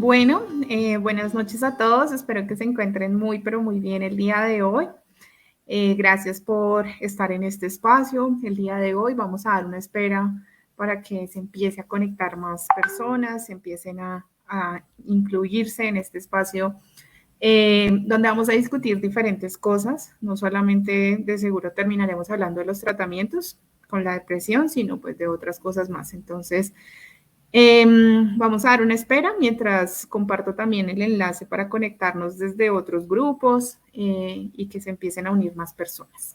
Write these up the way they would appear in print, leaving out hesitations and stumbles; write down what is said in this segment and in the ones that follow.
Bueno, buenas noches a todos. Espero que se encuentren muy, pero muy bien el día de hoy. Gracias por estar en este espacio. El día de hoy vamos a dar una espera para que se empiece a conectar más personas, se empiecen a incluirse en este espacio donde vamos a discutir diferentes cosas. No solamente de seguro terminaremos hablando de los tratamientos con la depresión, sino pues de otras cosas más. Entonces, vamos a dar una espera mientras comparto también el enlace para conectarnos desde otros grupos y que se empiecen a unir más personas.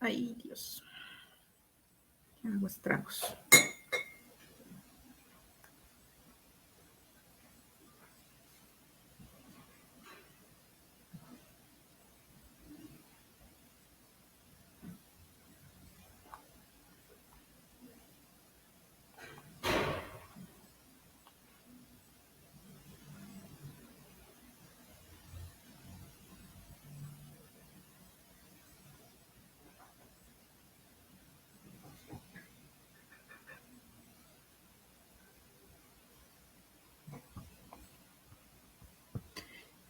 Ay, Dios. Hago estragos.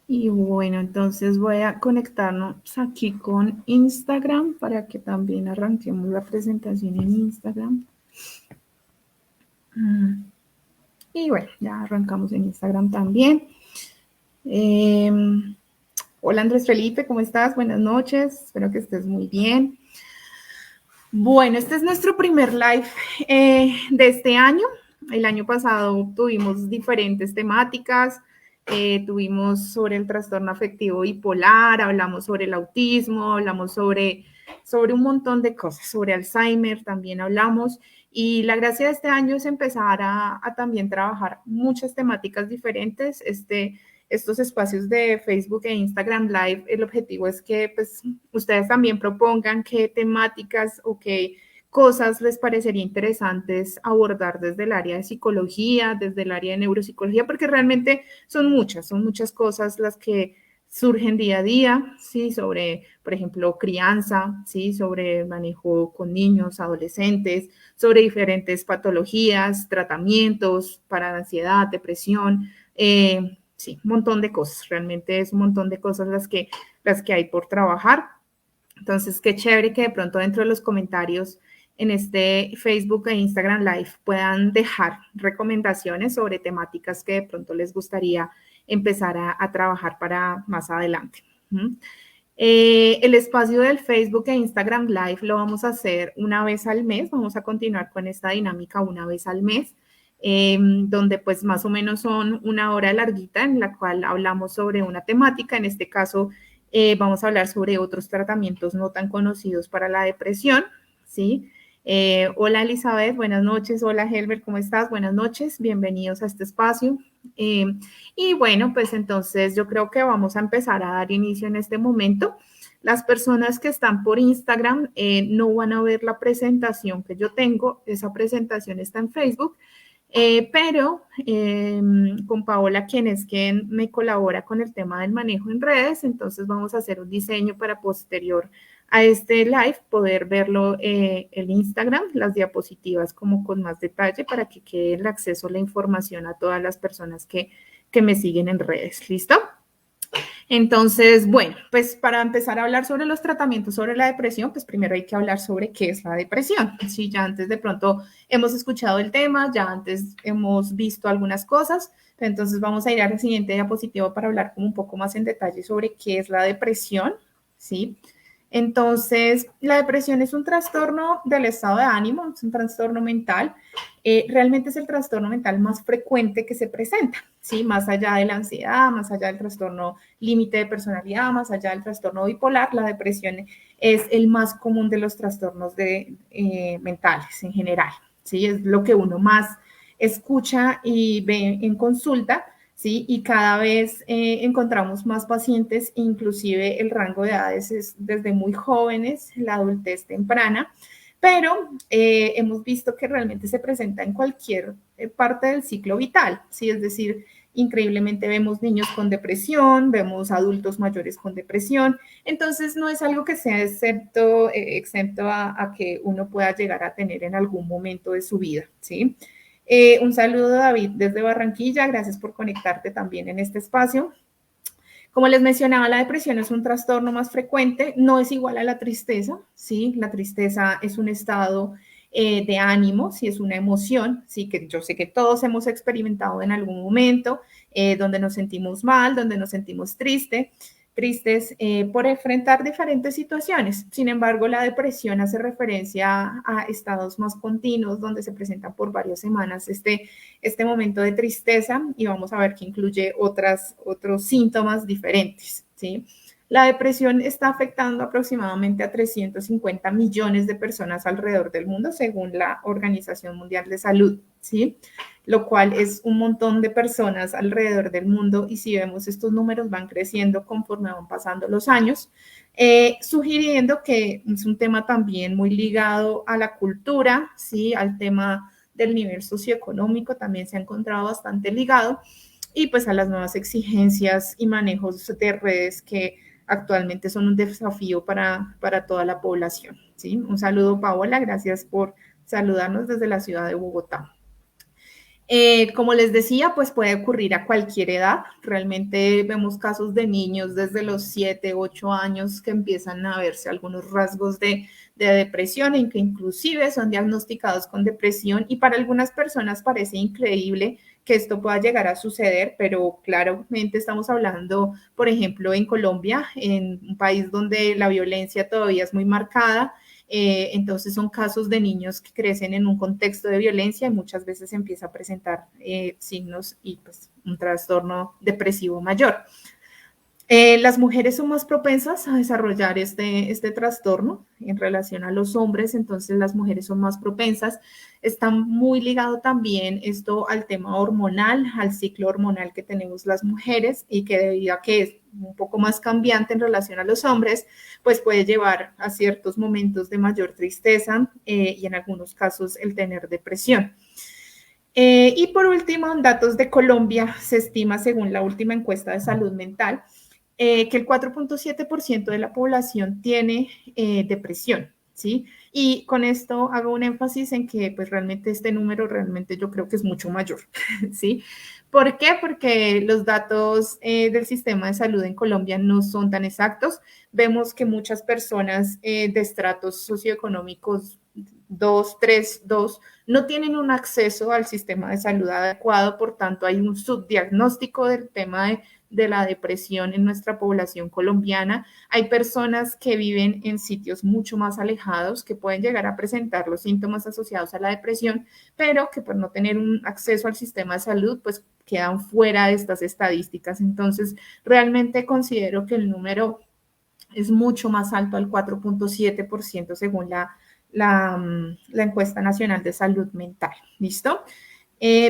Y bueno, entonces voy a conectarnos aquí con Instagram para que también arranquemos la presentación en Instagram. Y bueno, ya arrancamos en Instagram también. Hola Andrés Felipe, ¿cómo estás? Buenas noches, espero que estés muy bien. Bueno, este es nuestro primer live de este año. El año pasado tuvimos diferentes temáticas, tuvimos sobre el trastorno afectivo bipolar, hablamos sobre el autismo, hablamos sobre un montón de cosas, sobre Alzheimer también hablamos. Y la gracia de este año es empezar a también trabajar muchas temáticas diferentes. Estos espacios de Facebook e Instagram Live, el objetivo es que pues, ustedes también propongan qué temáticas o qué cosas les parecería interesantes abordar desde el área de psicología, desde el área de neuropsicología, porque realmente son muchas cosas las que surgen día a día, ¿sí? Sobre, por ejemplo, crianza, ¿sí? Sobre manejo con niños, adolescentes, sobre diferentes patologías, tratamientos para ansiedad, depresión, sí, un montón de cosas, realmente es un montón de cosas las que hay por trabajar. Entonces, qué chévere que de pronto dentro de los comentarios en este Facebook e Instagram Live puedan dejar recomendaciones sobre temáticas que de pronto les gustaría empezar a trabajar para más adelante. El espacio del Facebook e Instagram Live lo vamos a hacer una vez al mes, vamos a continuar con esta dinámica una vez al mes. Donde pues más o menos son una hora larguita en la cual hablamos sobre una temática, en este caso vamos a hablar sobre otros tratamientos no tan conocidos para la depresión, ¿sí? Hola Elizabeth, buenas noches, hola Helbert, ¿cómo estás? Buenas noches, bienvenidos a este espacio. Y bueno, pues entonces yo creo que vamos a empezar a dar inicio en este momento. Las personas que están por Instagram no van a ver la presentación que yo tengo, esa presentación está en Facebook. Pero con Paola, quien me colabora con el tema del manejo en redes, entonces vamos a hacer un diseño para posterior a este live, poder verlo en Instagram, las diapositivas como con más detalle para que quede el acceso a la información a todas las personas que que me siguen en redes. ¿Listo? Entonces, bueno, pues para empezar a hablar sobre los tratamientos sobre la depresión, pues primero hay que hablar sobre qué es la depresión. Sí, ya antes de pronto hemos escuchado el tema, ya antes hemos visto algunas cosas, entonces vamos a ir al siguiente diapositivo para hablar como un poco más en detalle sobre qué es la depresión, ¿sí? Entonces, la depresión es un trastorno del estado de ánimo, es un trastorno mental. Realmente es el trastorno mental más frecuente que se presenta, ¿sí? Más allá de la ansiedad, más allá del trastorno límite de personalidad, más allá del trastorno bipolar, la depresión es el más común de los trastornos mentales en general, ¿sí? Es lo que uno más escucha y ve en consulta, ¿sí? Y cada vez encontramos más pacientes, inclusive el rango de edades es desde muy jóvenes, la adultez temprana, pero hemos visto que realmente se presenta en cualquier parte del ciclo vital, ¿sí? Es decir, increíblemente vemos niños con depresión, vemos adultos mayores con depresión, entonces no es algo que sea exento a que uno pueda llegar a tener en algún momento de su vida, ¿sí? Un saludo, David, desde Barranquilla. Gracias por conectarte también en este espacio. Como les mencionaba, la depresión es un trastorno más frecuente, no es igual a la tristeza, ¿sí? La tristeza es un estado de ánimo, sí, es una emoción, sí, que yo sé que todos hemos experimentado en algún momento, donde nos sentimos mal, donde nos sentimos tristes por enfrentar diferentes situaciones. Sin embargo, la depresión hace referencia a estados más continuos donde se presenta por varias semanas este momento de tristeza y vamos a ver que incluye otros síntomas diferentes, ¿sí? La depresión está afectando aproximadamente a 350 millones de personas alrededor del mundo, según la Organización Mundial de Salud, ¿sí? Lo cual es un montón de personas alrededor del mundo y si vemos estos números van creciendo conforme van pasando los años, sugiriendo que es un tema también muy ligado a la cultura, ¿sí? Al tema del nivel socioeconómico también se ha encontrado bastante ligado y pues a las nuevas exigencias y manejos de redes que actualmente son un desafío para toda la población, ¿sí? Un saludo, Paola, gracias por saludarnos desde la ciudad de Bogotá. Como les decía, pues puede ocurrir a cualquier edad. Realmente vemos casos de niños desde los 7, 8 años que empiezan a verse algunos rasgos de depresión en que inclusive son diagnosticados con depresión y para algunas personas parece increíble que esto pueda llegar a suceder, pero claramente estamos hablando, por ejemplo, en Colombia, en un país donde la violencia todavía es muy marcada. Entonces son casos de niños que crecen en un contexto de violencia y muchas veces empieza a presentar signos y pues un trastorno depresivo mayor. Las mujeres son más propensas a desarrollar este trastorno en relación a los hombres, entonces las mujeres son más propensas. Está muy ligado también esto al tema hormonal, al ciclo hormonal que tenemos las mujeres y que debido a que es un poco más cambiante en relación a los hombres, pues puede llevar a ciertos momentos de mayor tristeza y en algunos casos el tener depresión. Y por último, en datos de Colombia, se estima, según la última encuesta de salud mental, que el 4.7% de la población tiene depresión, ¿sí? Y con esto hago un énfasis en que pues realmente este número realmente yo creo que es mucho mayor, ¿sí? ¿Por qué? Porque los datos del sistema de salud en Colombia no son tan exactos. Vemos que muchas personas de estratos socioeconómicos 2, 3, 2 no tienen un acceso al sistema de salud adecuado, por tanto hay un subdiagnóstico del tema de la depresión en nuestra población colombiana. Hay personas que viven en sitios mucho más alejados que pueden llegar a presentar los síntomas asociados a la depresión, pero que por no tener un acceso al sistema de salud, pues quedan fuera de estas estadísticas. Entonces, realmente considero que el número es mucho más alto al 4.7% según la encuesta nacional de salud mental. ¿Listo?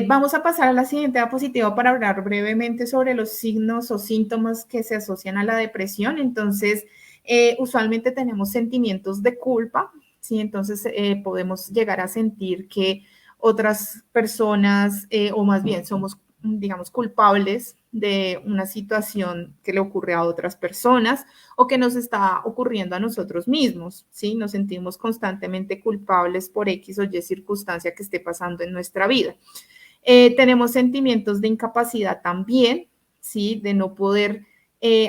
Vamos a pasar a la siguiente diapositiva para hablar brevemente sobre los signos o síntomas que se asocian a la depresión. Entonces, usualmente tenemos sentimientos de culpa, ¿sí? Entonces, podemos llegar a sentir que otras personas, o más bien somos, digamos, culpables de una situación que le ocurre a otras personas o que nos está ocurriendo a nosotros mismos, ¿sí? Nos sentimos constantemente culpables por X o Y circunstancia que esté pasando en nuestra vida. Tenemos sentimientos de incapacidad también, ¿sí? De no poder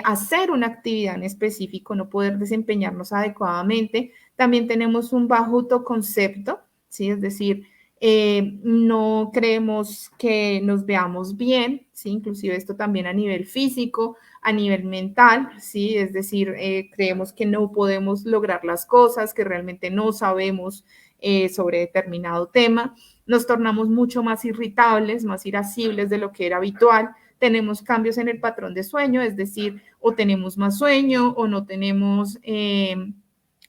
hacer una actividad en específico, no poder desempeñarnos adecuadamente. También tenemos un bajo autoconcepto, ¿sí? Es decir, no creemos que nos veamos bien, ¿sí? Inclusive esto también a nivel físico, a nivel mental, ¿sí? Es decir, creemos que no podemos lograr las cosas, que realmente no sabemos sobre determinado tema. Nos tornamos mucho más irritables, más irascibles de lo que era habitual. Tenemos cambios en el patrón de sueño, es decir, o tenemos más sueño o no tenemos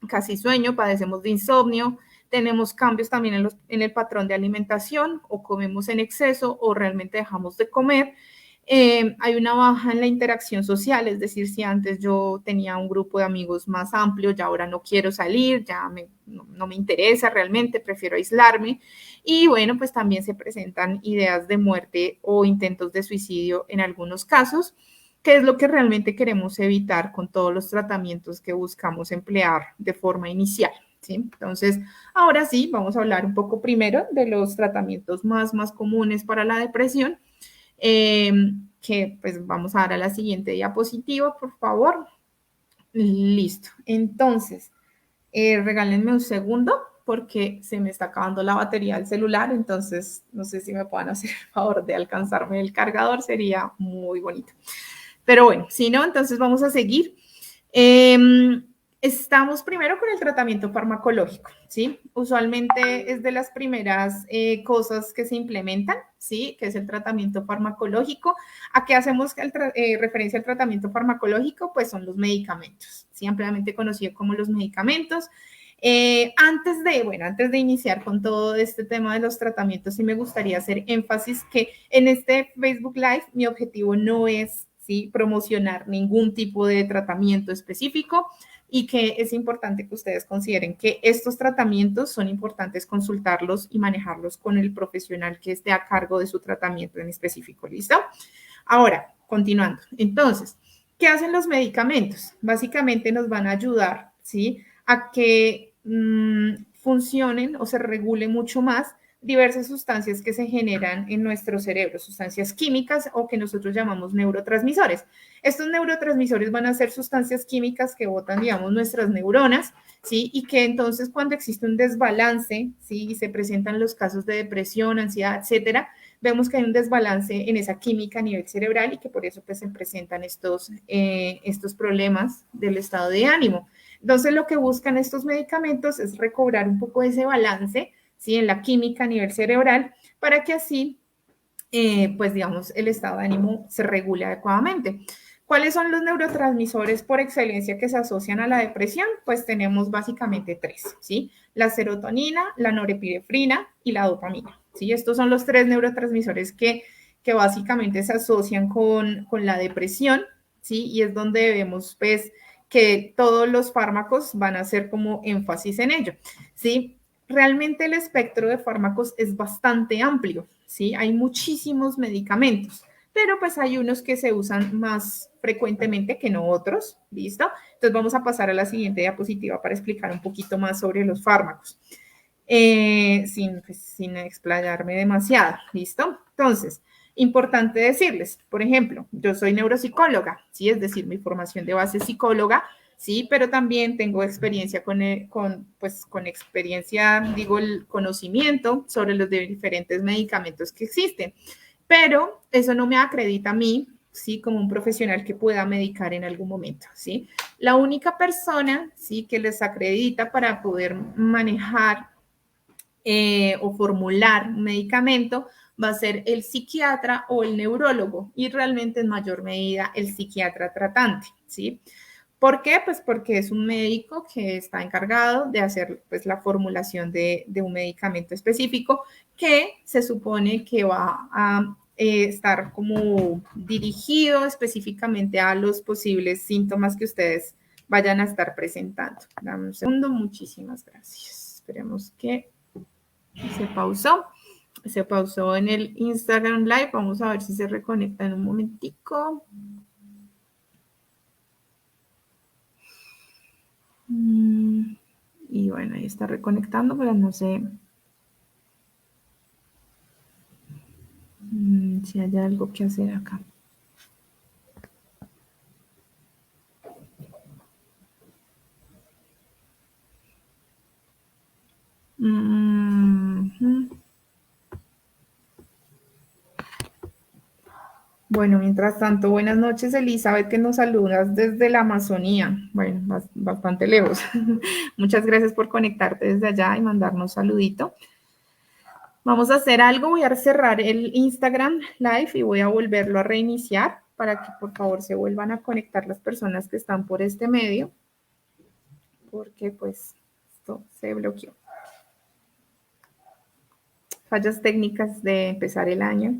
casi sueño, padecemos de insomnio. Tenemos cambios también en el patrón de alimentación, o comemos en exceso o realmente dejamos de comer. Hay una baja en la interacción social, es decir, si antes yo tenía un grupo de amigos más amplio, ya ahora no quiero salir, no me interesa realmente, prefiero aislarme. Y bueno, pues también se presentan ideas de muerte o intentos de suicidio en algunos casos, que es lo que realmente queremos evitar con todos los tratamientos que buscamos emplear de forma inicial, ¿sí? Entonces, ahora sí, vamos a hablar un poco primero de los tratamientos más comunes para la depresión, que pues vamos a dar a la siguiente diapositiva, por favor. Listo. Entonces, regálenme un segundo porque se me está acabando la batería del celular, entonces no sé si me puedan hacer el favor de alcanzarme el cargador, sería muy bonito. Pero bueno, si no, entonces vamos a seguir. Estamos primero con el tratamiento farmacológico, ¿sí? Usualmente es de las primeras cosas que se implementan, ¿sí? Que es el tratamiento farmacológico. ¿A qué hacemos referencia al tratamiento farmacológico? Pues son los medicamentos, ¿sí? Ampliamente conocido como los medicamentos. Antes de iniciar con todo este tema de los tratamientos, sí me gustaría hacer énfasis que en este Facebook Live mi objetivo no es, ¿sí?, promocionar ningún tipo de tratamiento específico, y que es importante que ustedes consideren que estos tratamientos son importantes consultarlos y manejarlos con el profesional que esté a cargo de su tratamiento en específico. ¿Listo? Ahora, continuando. Entonces, ¿qué hacen los medicamentos? Básicamente nos van a ayudar, ¿sí?, a que funcionen o se regule mucho más diversas sustancias que se generan en nuestro cerebro, sustancias químicas o que nosotros llamamos neurotransmisores. Estos neurotransmisores van a ser sustancias químicas que botan, digamos, nuestras neuronas, ¿sí? Y que entonces cuando existe un desbalance, ¿sí?, y se presentan los casos de depresión, ansiedad, etcétera, vemos que hay un desbalance en esa química a nivel cerebral y que por eso pues se presentan estos problemas del estado de ánimo. Entonces lo que buscan estos medicamentos es recobrar un poco de ese balance, ¿sí?, en la química a nivel cerebral, para que así, pues digamos, el estado de ánimo se regule adecuadamente. ¿Cuáles son los neurotransmisores por excelencia que se asocian a la depresión? Pues tenemos básicamente tres, ¿sí? La serotonina, la norepinefrina y la dopamina, ¿sí? Estos son los tres neurotransmisores que básicamente se asocian con la depresión, ¿sí? Y es donde vemos, pues, que todos los fármacos van a hacer como énfasis en ello, ¿sí? Realmente el espectro de fármacos es bastante amplio, ¿sí? Hay muchísimos medicamentos, pero pues hay unos que se usan más frecuentemente que no otros, ¿listo? Entonces vamos a pasar a la siguiente diapositiva para explicar un poquito más sobre los fármacos, sin explayarme demasiado, ¿listo? Entonces, importante decirles, por ejemplo, yo soy neuropsicóloga, ¿sí? Es decir, mi formación de base es psicóloga, sí, pero también tengo experiencia con experiencia, digo, el conocimiento sobre los diferentes medicamentos que existen, pero eso no me acredita a mí, sí, como un profesional que pueda medicar en algún momento, sí. La única persona, sí, que les acredita para poder manejar o formular un medicamento va a ser el psiquiatra o el neurólogo, y realmente en mayor medida el psiquiatra tratante, ¿sí? ¿Por qué? Pues porque es un médico que está encargado de hacer pues la formulación de un medicamento específico que se supone que va a estar como dirigido específicamente a los posibles síntomas que ustedes vayan a estar presentando. Dame un segundo, muchísimas gracias. Esperemos que se pausó. Se pausó en el Instagram Live. Vamos a ver si se reconecta en un momentico. Y bueno, ahí está reconectando, pero no sé. Si hay algo que hacer acá. Bueno, mientras tanto, buenas noches, Elizabeth, que nos saludas desde la Amazonía. Bueno, bastante lejos. Muchas gracias por conectarte desde allá y mandarnos saludito. Vamos a hacer algo, voy a cerrar el Instagram Live y voy a volverlo a reiniciar para que por favor se vuelvan a conectar las personas que están por este medio, porque pues esto se bloqueó. Fallas técnicas de empezar el año.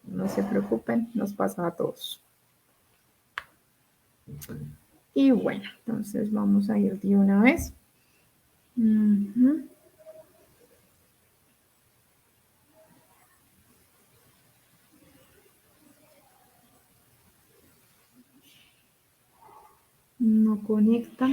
No se preocupen, nos pasa a todos. Y bueno, entonces vamos a ir de una vez. No conecta.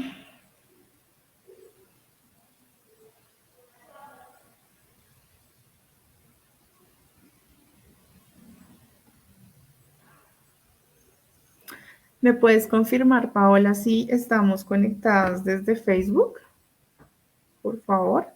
¿Me puedes confirmar, Paola, si estamos conectadas desde Facebook? Por favor.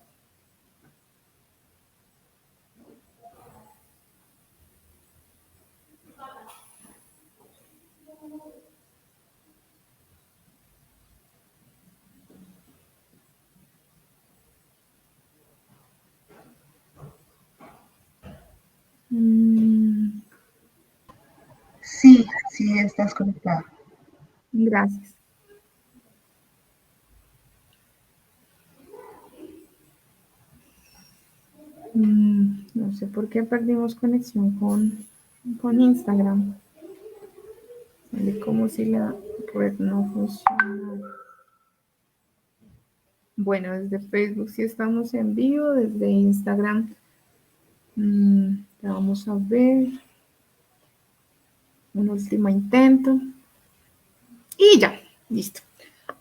Sí, sí, estás conectada. Gracias. No sé por qué perdimos conexión con Instagram. Sale como si la red no funciona. Bueno, desde Facebook sí estamos en vivo, desde Instagram. Vamos a ver. Un último intento. Y ya, listo.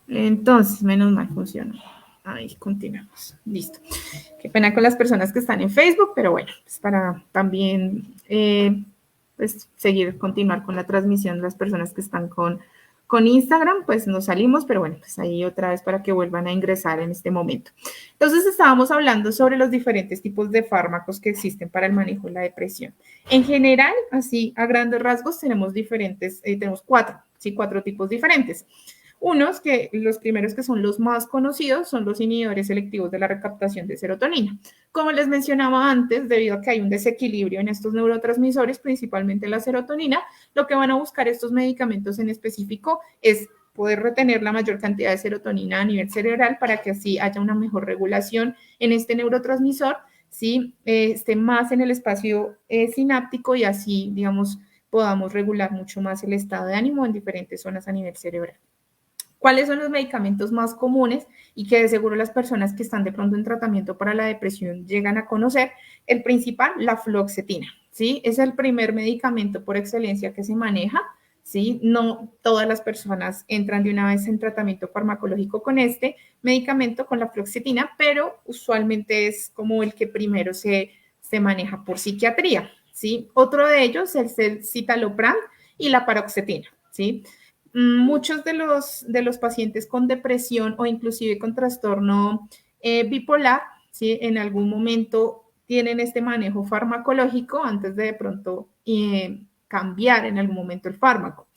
Entonces, menos mal funcionó. Ahí continuamos. Listo. Qué pena con las personas que están en Facebook, pero bueno, es para también pues, continuar con la transmisión de las personas que están con Instagram, pues nos salimos, pero bueno, pues ahí otra vez para que vuelvan a ingresar en este momento. Entonces estábamos hablando sobre los diferentes tipos de fármacos que existen para el manejo de la depresión. En general, así a grandes rasgos, tenemos cuatro, ¿sí? Cuatro tipos diferentes. Los primeros que son los más conocidos son los inhibidores selectivos de la recaptación de serotonina. Como les mencionaba antes, debido a que hay un desequilibrio en estos neurotransmisores, principalmente la serotonina, lo que van a buscar estos medicamentos en específico es poder retener la mayor cantidad de serotonina a nivel cerebral para que así haya una mejor regulación en este neurotransmisor, ¿sí? Esté más en el espacio sináptico y así, digamos, podamos regular mucho más el estado de ánimo en diferentes zonas a nivel cerebral. ¿Cuáles son los medicamentos más comunes y que de seguro las personas que están de pronto en tratamiento para la depresión llegan a conocer? El principal, la fluoxetina, ¿sí? Es el primer medicamento por excelencia que se maneja, ¿sí? No todas las personas entran de una vez en tratamiento farmacológico con este medicamento, con la fluoxetina, pero usualmente es como el que primero se maneja por psiquiatría, ¿sí? Otro de ellos es el citalopram y la paroxetina, ¿sí? Muchos de los pacientes con depresión o inclusive con trastorno bipolar, ¿sí? En algún momento tienen este manejo farmacológico antes de pronto cambiar en algún momento el fármaco.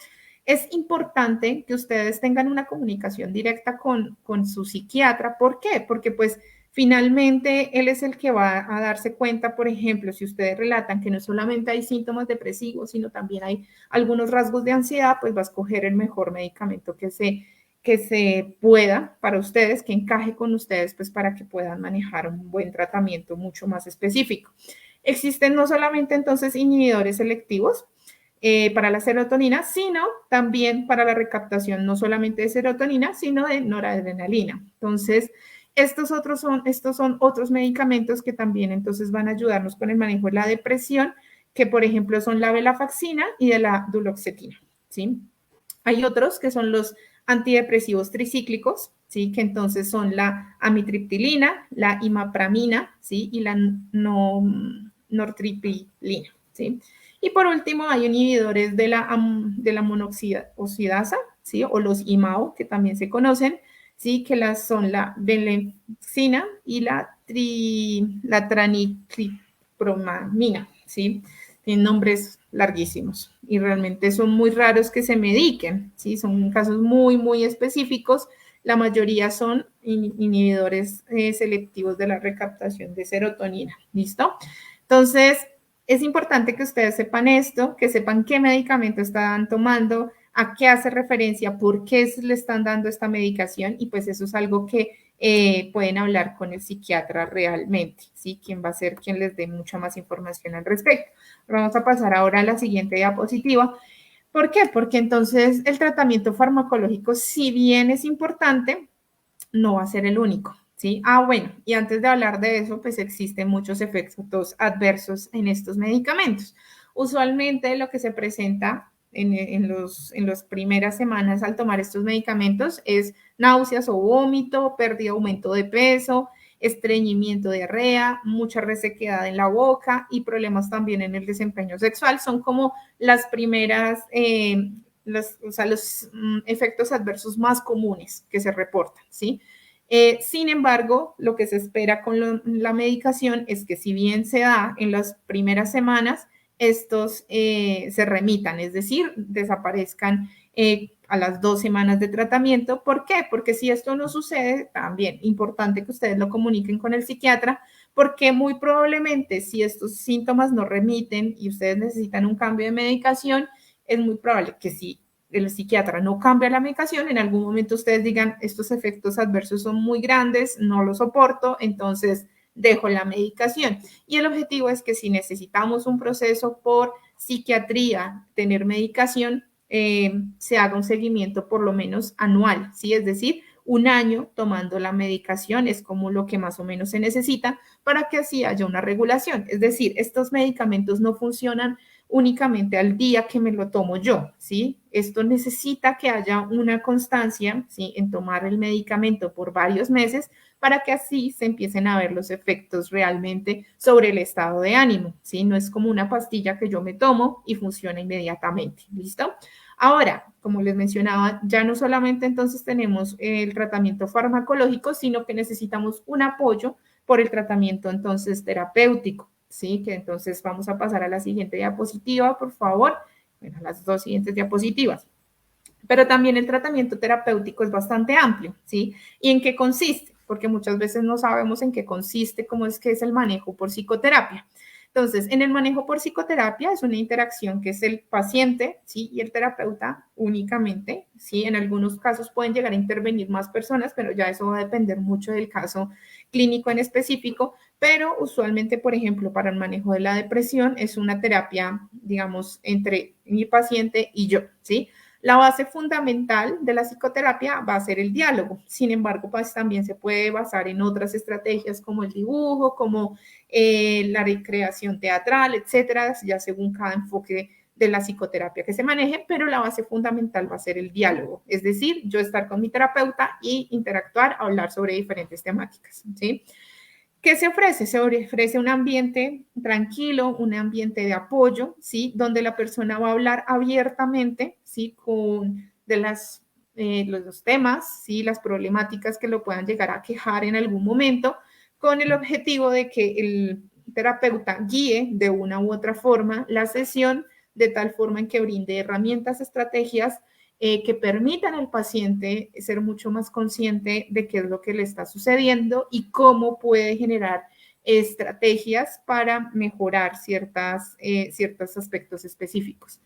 Es importante que ustedes tengan una comunicación directa con su psiquiatra. ¿Por qué? Porque pues finalmente él es el que va a darse cuenta, por ejemplo, si ustedes relatan que no solamente hay síntomas depresivos, sino también hay algunos rasgos de ansiedad, pues va a escoger el mejor medicamento que se pueda para ustedes, que encaje con ustedes, pues para que puedan manejar un buen tratamiento mucho más específico. Existen no solamente entonces inhibidores selectivos, para la serotonina, sino también para la recaptación no solamente de serotonina, sino de noradrenalina. Entonces, estos son otros medicamentos que también entonces van a ayudarnos con el manejo de la depresión, que por ejemplo son la venlafaxina y de la duloxetina, ¿sí? Hay otros que son los antidepresivos tricíclicos, ¿sí? Que entonces son la amitriptilina, la imapramina, ¿sí? Y la nortriptilina. ¿sí? Y por último, hay inhibidores de la monoxidasa, ¿sí? O los IMAO, que también se conocen, ¿sí? Que son la venlafaxina y la tranitriptomamina, ¿sí? Tienen nombres larguísimos y realmente son muy raros que se mediquen, ¿sí? Son casos muy, muy específicos. La mayoría son inhibidores selectivos de la recaptación de serotonina, ¿listo? Entonces, es importante que ustedes sepan esto, que sepan qué medicamento están tomando, a qué hace referencia, por qué le están dando esta medicación y pues eso es algo que pueden hablar con el psiquiatra realmente, ¿sí? Quien va a ser quien les dé mucha más información al respecto. Vamos a pasar ahora a la siguiente diapositiva. ¿Por qué? Porque entonces el tratamiento farmacológico, si bien es importante, no va a ser el único, ¿sí? Bueno, y antes de hablar de eso, pues existen muchos efectos adversos en estos medicamentos. Usualmente lo que se presenta en las primeras semanas al tomar estos medicamentos es náuseas o vómito, pérdida o aumento de peso, estreñimiento, diarrea, mucha resequedad en la boca y problemas también en el desempeño sexual. Son como las primeras, los efectos adversos más comunes que se reportan, ¿sí? Sin embargo, lo que se espera con la medicación es que si bien se da en las primeras semanas, estos se remitan, es decir, desaparezcan a las 2 semanas de tratamiento. ¿Por qué? Porque si esto no sucede, también importante que ustedes lo comuniquen con el psiquiatra, porque muy probablemente si estos síntomas no remiten y ustedes necesitan un cambio de medicación, es muy probable que si el psiquiatra no cambia la medicación, en algún momento ustedes digan, estos efectos adversos son muy grandes, no los soporto, entonces dejo la medicación. Y el objetivo es que si necesitamos un proceso por psiquiatría, tener medicación, se haga un seguimiento por lo menos anual, ¿sí? Es decir, 1 año tomando la medicación es como lo que más o menos se necesita para que así haya una regulación. Es decir, estos medicamentos no funcionan únicamente al día que me lo tomo yo, ¿sí? Esto necesita que haya una constancia, ¿sí? En tomar el medicamento por varios meses para que así se empiecen a ver los efectos realmente sobre el estado de ánimo, ¿sí? No es como una pastilla que yo me tomo y funciona inmediatamente, ¿listo? Ahora, como les mencionaba, ya no solamente entonces tenemos el tratamiento farmacológico, sino que necesitamos un apoyo por el tratamiento entonces terapéutico, ¿sí? Que entonces vamos a pasar a la siguiente diapositiva, por favor. Bueno, las 2 siguientes diapositivas. Pero también el tratamiento terapéutico es bastante amplio, ¿sí? ¿Y en qué consiste? Porque muchas veces no sabemos en qué consiste, cómo es que es el manejo por psicoterapia. Entonces, en el manejo por psicoterapia es una interacción que es el paciente, ¿sí? Y el terapeuta únicamente, ¿sí? En algunos casos pueden llegar a intervenir más personas, pero ya eso va a depender mucho del caso clínico en específico, pero usualmente, por ejemplo, para el manejo de la depresión es una terapia, digamos, entre mi paciente y yo, ¿sí? La base fundamental de la psicoterapia va a ser el diálogo. Sin embargo, pues también se puede basar en otras estrategias como el dibujo, como la recreación teatral, etcétera, ya según cada enfoque de la psicoterapia que se maneje, pero la base fundamental va a ser el diálogo, es decir, yo estar con mi terapeuta y interactuar, hablar sobre diferentes temáticas, ¿sí? ¿Qué se ofrece? Se ofrece un ambiente tranquilo, un ambiente de apoyo, ¿sí? Donde la persona va a hablar abiertamente, ¿sí? Con los temas, ¿sí? Las problemáticas que lo puedan llegar a quejar en algún momento, con el objetivo de que el terapeuta guíe de una u otra forma la sesión de tal forma en que brinde herramientas, estrategias que permitan al paciente ser mucho más consciente de qué es lo que le está sucediendo y cómo puede generar estrategias para mejorar ciertos aspectos específicos.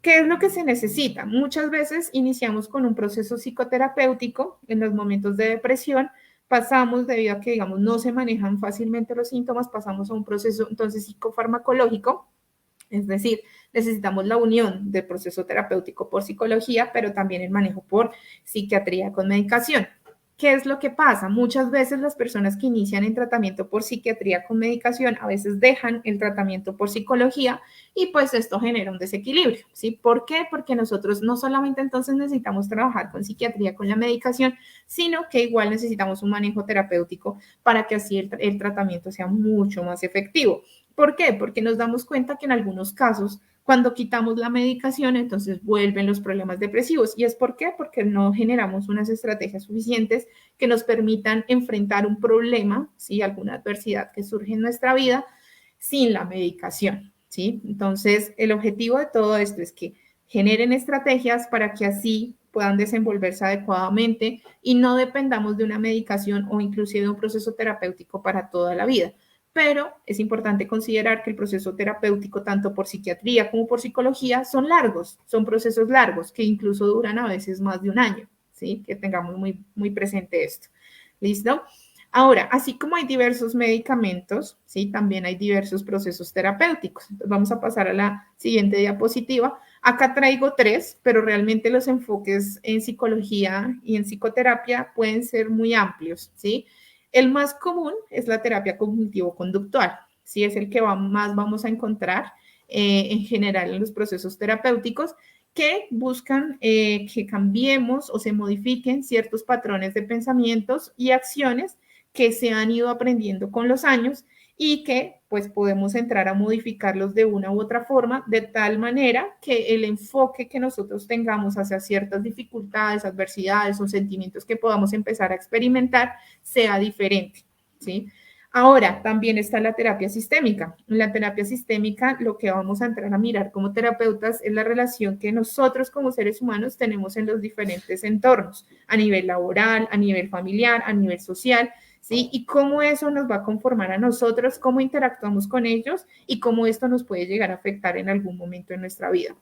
¿Qué es lo que se necesita? Muchas veces iniciamos con un proceso psicoterapéutico en los momentos de depresión, pasamos debido a que, digamos, no se manejan fácilmente los síntomas, pasamos a un proceso entonces psicofarmacológico, es decir, necesitamos la unión del proceso terapéutico por psicología, pero también el manejo por psiquiatría con medicación. ¿Qué es lo que pasa? Muchas veces las personas que inician en tratamiento por psiquiatría con medicación a veces dejan el tratamiento por psicología y pues esto genera un desequilibrio, ¿sí? ¿Por qué? Porque nosotros no solamente entonces necesitamos trabajar con psiquiatría con la medicación, sino que igual necesitamos un manejo terapéutico para que así el tratamiento sea mucho más efectivo. ¿Por qué? Porque nos damos cuenta que en algunos casos, cuando quitamos la medicación, entonces vuelven los problemas depresivos. ¿Y es por qué? Porque no generamos unas estrategias suficientes que nos permitan enfrentar un problema, ¿sí? Alguna adversidad que surge en nuestra vida sin la medicación, ¿sí? Entonces, el objetivo de todo esto es que generen estrategias para que así puedan desenvolverse adecuadamente y no dependamos de una medicación o inclusive de un proceso terapéutico para toda la vida. Pero es importante considerar que el proceso terapéutico, tanto por psiquiatría como por psicología, son largos, son procesos largos que incluso duran a veces más de un año, ¿sí? Que tengamos muy presente esto. ¿Listo? Ahora, así como hay diversos medicamentos, ¿sí? También hay diversos procesos terapéuticos. Entonces, vamos a pasar a la siguiente diapositiva. Acá traigo 3, pero realmente los enfoques en psicología y en psicoterapia pueden ser muy amplios, ¿sí? El más común es la terapia cognitivo-conductual, ¿sí? Es el que más vamos a encontrar en general en los procesos terapéuticos que buscan que cambiemos o se modifiquen ciertos patrones de pensamientos y acciones que se han ido aprendiendo con los años y que pues podemos entrar a modificarlos de una u otra forma de tal manera que el enfoque que nosotros tengamos hacia ciertas dificultades, adversidades o sentimientos que podamos empezar a experimentar sea diferente, ¿sí? Ahora, también está la terapia sistémica. En la terapia sistémica, lo que vamos a entrar a mirar como terapeutas es la relación que nosotros como seres humanos tenemos en los diferentes entornos, a nivel laboral, a nivel familiar, a nivel social, ¿sí? Y cómo eso nos va a conformar a nosotros, cómo interactuamos con ellos y cómo esto nos puede llegar a afectar en algún momento en nuestra vida.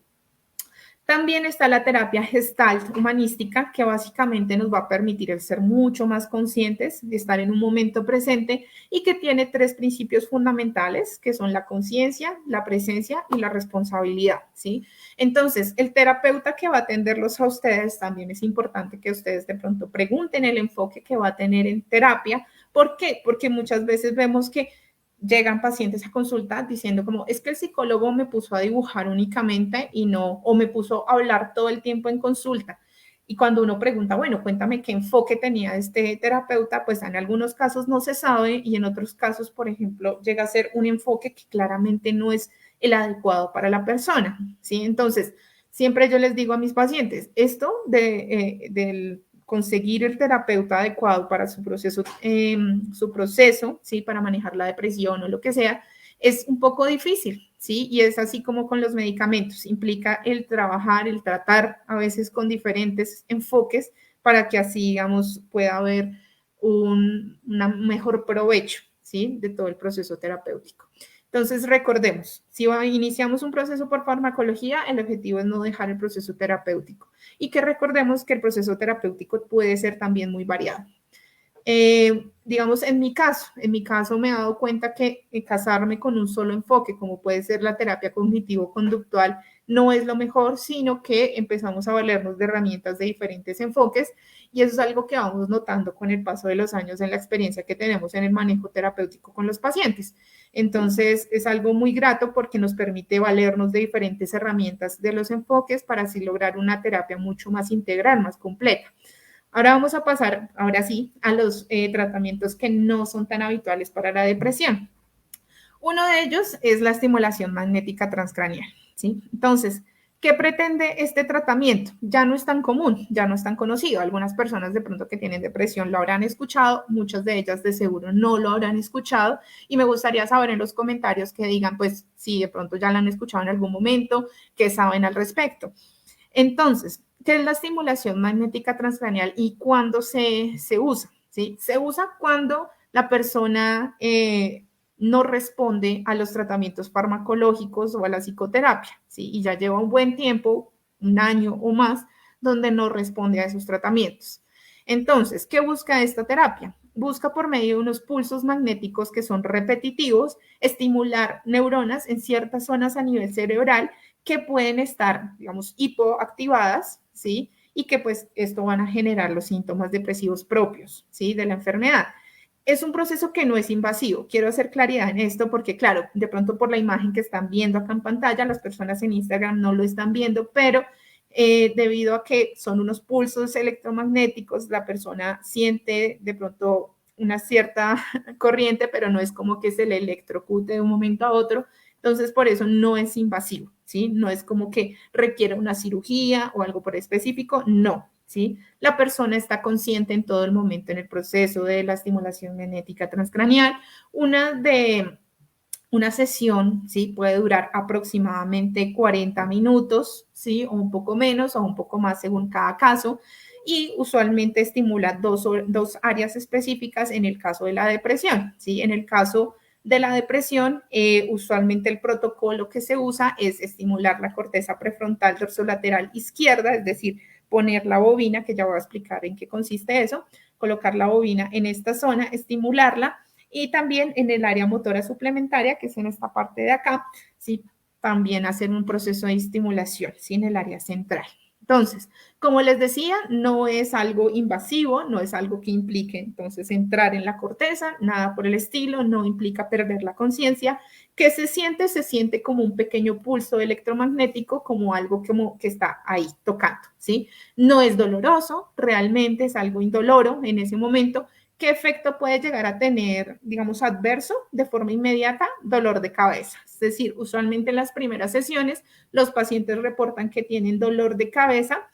También está la terapia gestalt humanística, que básicamente nos va a permitir el ser mucho más conscientes, de estar en un momento presente y que tiene 3 principios fundamentales, que son la conciencia, la presencia y la responsabilidad, ¿sí? Entonces, el terapeuta que va a atenderlos a ustedes, también es importante que ustedes de pronto pregunten el enfoque que va a tener en terapia. ¿Por qué? Porque muchas veces vemos que llegan pacientes a consulta diciendo como, es que el psicólogo me puso a dibujar únicamente y no, o me puso a hablar todo el tiempo en consulta. Y cuando uno pregunta, bueno, cuéntame qué enfoque tenía este terapeuta, pues en algunos casos no se sabe y en otros casos, por ejemplo, llega a ser un enfoque que claramente no es el adecuado para la persona, ¿sí? Entonces, siempre yo les digo a mis pacientes, esto del conseguir el terapeuta adecuado para su proceso, ¿sí? Para manejar la depresión o lo que sea, es un poco difícil, ¿sí? Y es así como con los medicamentos, implica el trabajar, el tratar a veces con diferentes enfoques para que así, digamos, pueda haber un mejor provecho, ¿sí? De todo el proceso terapéutico. Entonces, recordemos, si iniciamos un proceso por farmacología, el objetivo es no dejar el proceso terapéutico y que recordemos que el proceso terapéutico puede ser también muy variado. Digamos, en mi caso me he dado cuenta que casarme con un solo enfoque, como puede ser la terapia cognitivo-conductual, no es lo mejor, sino que empezamos a valernos de herramientas de diferentes enfoques y eso es algo que vamos notando con el paso de los años en la experiencia que tenemos en el manejo terapéutico con los pacientes. Entonces, es algo muy grato porque nos permite valernos de diferentes herramientas de los enfoques para así lograr una terapia mucho más integral, más completa. Ahora vamos a pasar, ahora sí, a los tratamientos que no son tan habituales para la depresión. Uno de ellos es la estimulación magnética transcranial, ¿sí? Entonces, ¿qué pretende este tratamiento? Ya no es tan común, ya no es tan conocido. Algunas personas de pronto que tienen depresión lo habrán escuchado, muchas de ellas de seguro no lo habrán escuchado y me gustaría saber en los comentarios que digan, pues, si de pronto ya lo han escuchado en algún momento, qué saben al respecto. Entonces, ¿qué es la estimulación magnética transcranial y cuándo se usa? ¿Sí? Se usa cuando la persona no responde a los tratamientos farmacológicos o a la psicoterapia, ¿sí? Y ya lleva un buen tiempo, un año o más, donde no responde a esos tratamientos. Entonces, ¿qué busca esta terapia? Busca por medio de unos pulsos magnéticos que son repetitivos, estimular neuronas en ciertas zonas a nivel cerebral que pueden estar, digamos, hipoactivadas, ¿sí? Y que pues esto van a generar los síntomas depresivos propios, ¿sí? De la enfermedad. Es un proceso que no es invasivo. Quiero hacer claridad en esto porque, claro, de pronto por la imagen que están viendo acá en pantalla, las personas en Instagram no lo están viendo, pero debido a que son unos pulsos electromagnéticos, la persona siente de pronto una cierta corriente, pero no es como que se le electrocute de un momento a otro. Entonces, por eso no es invasivo, ¿sí? No es como que requiere una cirugía o algo por específico, no, ¿sí? La persona está consciente en todo el momento en el proceso de la estimulación magnética transcraneal. Una sesión, ¿sí? Puede durar aproximadamente 40 minutos, ¿sí? O un poco menos o un poco más según cada caso. Y usualmente estimula dos áreas específicas en el caso de la depresión, ¿sí? En el caso de la depresión, usualmente el protocolo que se usa es estimular la corteza prefrontal dorsolateral izquierda, es decir, poner la bobina, que ya voy a explicar en qué consiste eso, colocar la bobina en esta zona, estimularla, y también en el área motora suplementaria, que es en esta parte de acá, ¿sí? También hacer un proceso de estimulación, ¿sí? En el área central. Entonces, como les decía, no es algo invasivo, no es algo que implique entonces entrar en la corteza, nada por el estilo, no implica perder la conciencia. ¿Qué se siente? Se siente como un pequeño pulso electromagnético, como algo como que está ahí tocando, ¿sí? No es doloroso, realmente es algo indoloro en ese momento. ¿Qué efecto puede llegar a tener, digamos, adverso de forma inmediata? Dolor de cabeza. Es decir, usualmente en las primeras sesiones los pacientes reportan que tienen dolor de cabeza.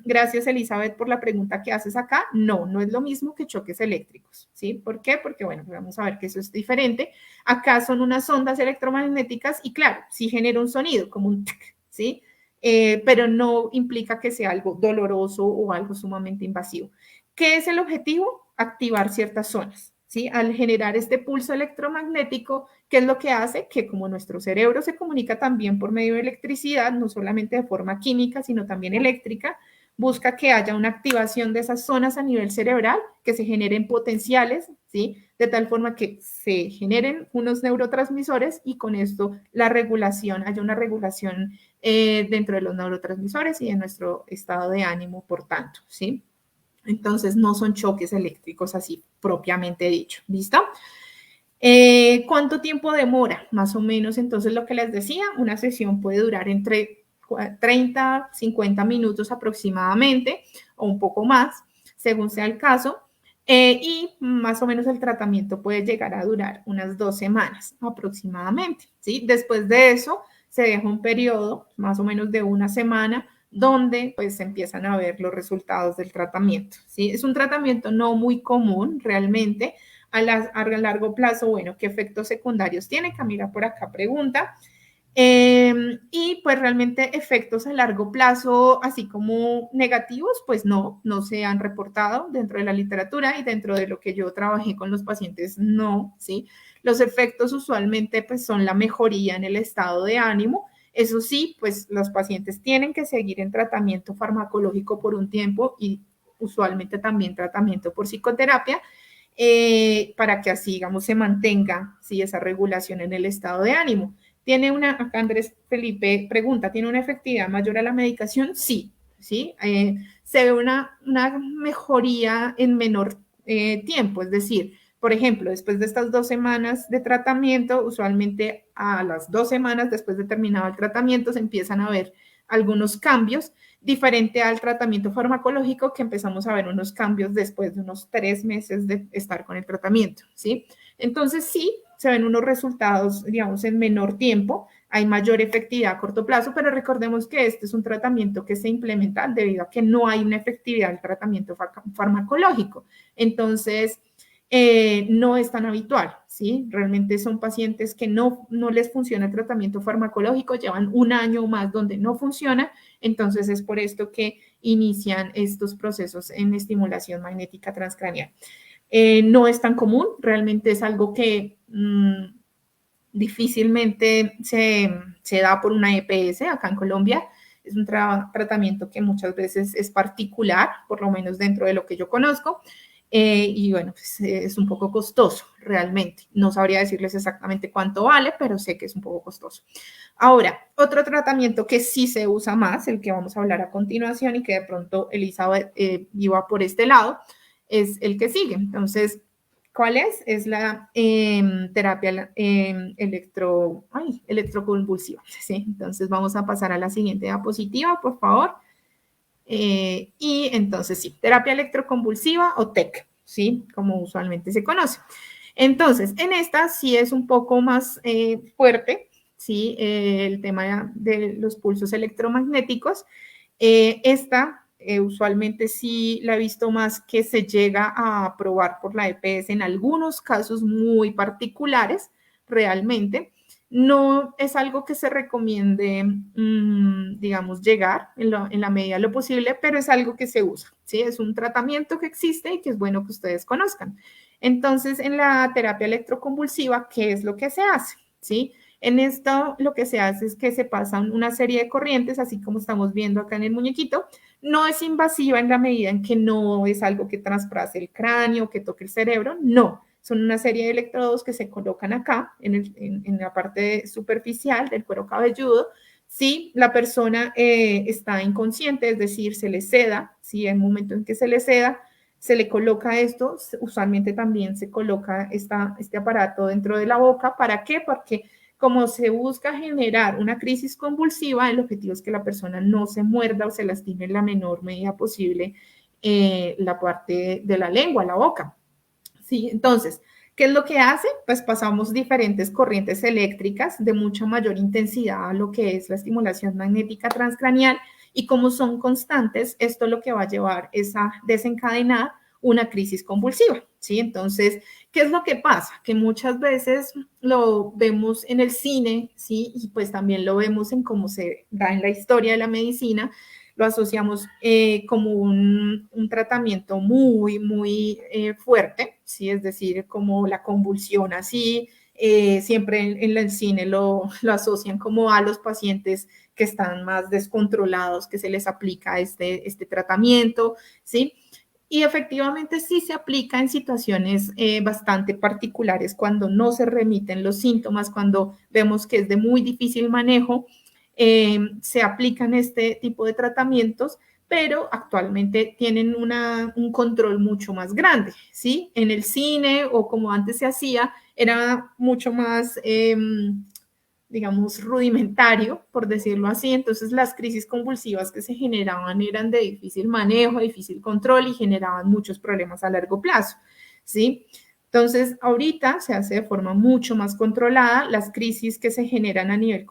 Gracias, Elizabeth, por la pregunta que haces acá. No, no es lo mismo que choques eléctricos, ¿sí? ¿Por qué? Porque, bueno, vamos a ver que eso es diferente. Acá son unas ondas electromagnéticas y, claro, sí genera un sonido, como un tic, ¿sí? Pero no implica que sea algo doloroso o algo sumamente invasivo. ¿Qué es el objetivo? Activar ciertas zonas, ¿sí? Al generar este pulso electromagnético, ¿qué es lo que hace? Que como nuestro cerebro se comunica también por medio de electricidad, no solamente de forma química, sino también eléctrica, busca que haya una activación de esas zonas a nivel cerebral, que se generen potenciales, ¿sí? De tal forma que se generen unos neurotransmisores y con esto la regulación, haya una regulación dentro de los neurotransmisores y de nuestro estado de ánimo, por tanto, ¿sí? Entonces, no son choques eléctricos así propiamente dicho. ¿Listo? ¿Cuánto tiempo demora? Más o menos, entonces, lo que les decía, una sesión puede durar entre 30, 50 minutos aproximadamente o un poco más, según sea el caso. Y más o menos el tratamiento puede llegar a durar unas 2 semanas aproximadamente, ¿sí? Después de eso, se deja un periodo más o menos de una semana donde pues se empiezan a ver los resultados del tratamiento, ¿sí? Es un tratamiento no muy común realmente. A largo plazo, bueno, ¿qué efectos secundarios tiene? Camila por acá pregunta. Y pues realmente efectos a largo plazo, así como negativos, pues no se han reportado dentro de la literatura y dentro de lo que yo trabajé con los pacientes, no, ¿sí? Los efectos usualmente pues son la mejoría en el estado de ánimo. Eso sí, pues los pacientes tienen que seguir en tratamiento farmacológico por un tiempo y usualmente también tratamiento por psicoterapia, para que así, digamos, se mantenga, ¿sí? Esa regulación en el estado de ánimo. ¿Tiene acá Andrés Felipe pregunta, ¿tiene una efectividad mayor a la medicación? Sí, ¿sí? Se ve una mejoría en menor tiempo, es decir, por ejemplo, después de estas 2 semanas de tratamiento, usualmente a las 2 semanas después de terminado el tratamiento se empiezan a ver algunos cambios, diferente al tratamiento farmacológico que empezamos a ver unos cambios después de unos 3 meses de estar con el tratamiento, ¿sí? Entonces sí, se ven unos resultados, digamos, en menor tiempo, hay mayor efectividad a corto plazo, pero recordemos que este es un tratamiento que se implementa debido a que no hay una efectividad del tratamiento farmacológico. Entonces, no es tan habitual, ¿sí? Realmente son pacientes que no les funciona el tratamiento farmacológico, llevan un año o más donde no funciona, entonces es por esto que inician estos procesos en estimulación magnética transcraneal. No es tan común, realmente es algo que difícilmente se da por una EPS acá en Colombia. Es un tratamiento que muchas veces es particular, por lo menos dentro de lo que yo conozco. Y bueno, pues, es un poco costoso realmente. No sabría decirles exactamente cuánto vale, pero sé que es un poco costoso. Ahora, otro tratamiento que sí se usa más, el que vamos a hablar a continuación y que de pronto Elizabeth iba por este lado, es el que sigue. Entonces, ¿cuál es? Es la terapia electroconvulsiva. ¿Sí? Entonces, vamos a pasar a la siguiente diapositiva, por favor. Y entonces sí, terapia electroconvulsiva o TEC, ¿sí? Como usualmente se conoce. Entonces, en esta sí es un poco más fuerte, ¿sí? El tema de los pulsos electromagnéticos. Esta usualmente sí la he visto más que se llega a aprobar por la EPS en algunos casos muy particulares, realmente. No es algo que se recomiende, digamos, llegar en la medida de lo posible, pero es algo que se usa, ¿sí? Es un tratamiento que existe y que es bueno que ustedes conozcan. Entonces, en la terapia electroconvulsiva, ¿qué es lo que se hace? ¿Sí? En esto lo que se hace es que se pasan una serie de corrientes, así como estamos viendo acá en el muñequito. No es invasiva en la medida en que no es algo que traspase el cráneo, que toque el cerebro, no. Son una serie de electrodos que se colocan acá, en la parte superficial del cuero cabelludo. Si la persona está inconsciente, es decir, se le seda, si en el momento en que se le seda, se le coloca esto, usualmente también se coloca este aparato dentro de la boca. ¿Para qué? Porque como se busca generar una crisis convulsiva, el objetivo es que la persona no se muerda o se lastime en la menor medida posible la parte de la lengua, la boca. ¿Sí? Entonces, ¿qué es lo que hace? Pues pasamos diferentes corrientes eléctricas de mucha mayor intensidad a lo que es la estimulación magnética transcranial, y como son constantes, esto lo que va a llevar es a desencadenar una crisis convulsiva, ¿sí? Entonces, ¿qué es lo que pasa? Que muchas veces lo vemos en el cine, ¿sí? Y pues también lo vemos en cómo se da en la historia de la medicina, lo asociamos como un tratamiento muy fuerte, ¿sí? Es decir, como la convulsión así, siempre en el cine lo asocian como a los pacientes que están más descontrolados, que se les aplica este tratamiento, ¿sí? Y efectivamente sí se aplica en situaciones bastante particulares, cuando no se remiten los síntomas, cuando vemos que es de muy difícil manejo, se aplican este tipo de tratamientos, pero actualmente tienen un control mucho más grande, ¿sí? En el cine o como antes se hacía, era mucho más, digamos, rudimentario, por decirlo así. Entonces las crisis convulsivas que se generaban eran de difícil manejo, difícil control y generaban muchos problemas a largo plazo, ¿sí? Entonces, ahorita se hace de forma mucho más controlada. Las crisis que se generan a nivel,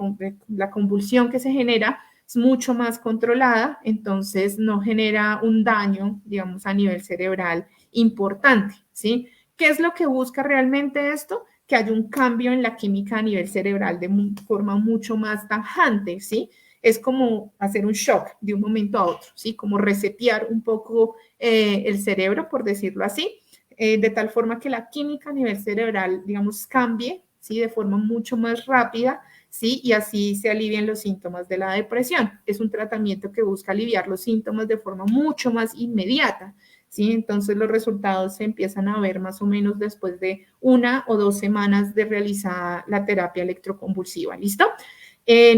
la convulsión que se genera es mucho más controlada, entonces no genera un daño, digamos, a nivel cerebral importante, ¿sí? ¿Qué es lo que busca realmente esto? Que haya un cambio en la química a nivel cerebral de forma mucho más tajante, ¿sí? Es como hacer un shock de un momento a otro, ¿sí? Como resetear un poco el cerebro, por decirlo así, de tal forma que la química a nivel cerebral, digamos, cambie, ¿sí? De forma mucho más rápida, ¿sí? Y así se alivien los síntomas de la depresión. Es un tratamiento que busca aliviar los síntomas de forma mucho más inmediata, ¿sí? Entonces los resultados se empiezan a ver más o menos después de 1 o 2 semanas de realizar la terapia electroconvulsiva, ¿listo?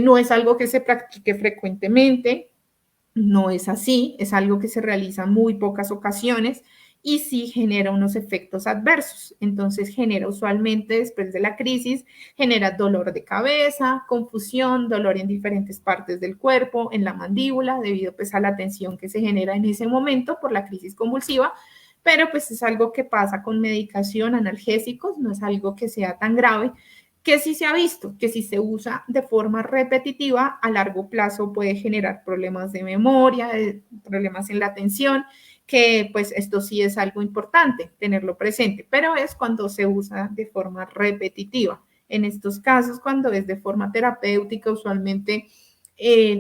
No es algo que se practique frecuentemente, no es así, es algo que se realiza en muy pocas ocasiones y sí genera unos efectos adversos. Entonces genera usualmente después de la crisis, genera dolor de cabeza, confusión, dolor en diferentes partes del cuerpo, en la mandíbula, debido pues a la tensión que se genera en ese momento por la crisis convulsiva, pero pues es algo que pasa con medicación, analgésicos, no es algo que sea tan grave, que sí se ha visto, que si se usa de forma repetitiva, a largo plazo puede generar problemas de memoria, problemas en la atención, que pues esto sí es algo importante tenerlo presente, pero es cuando se usa de forma repetitiva. En estos casos, cuando es de forma terapéutica, usualmente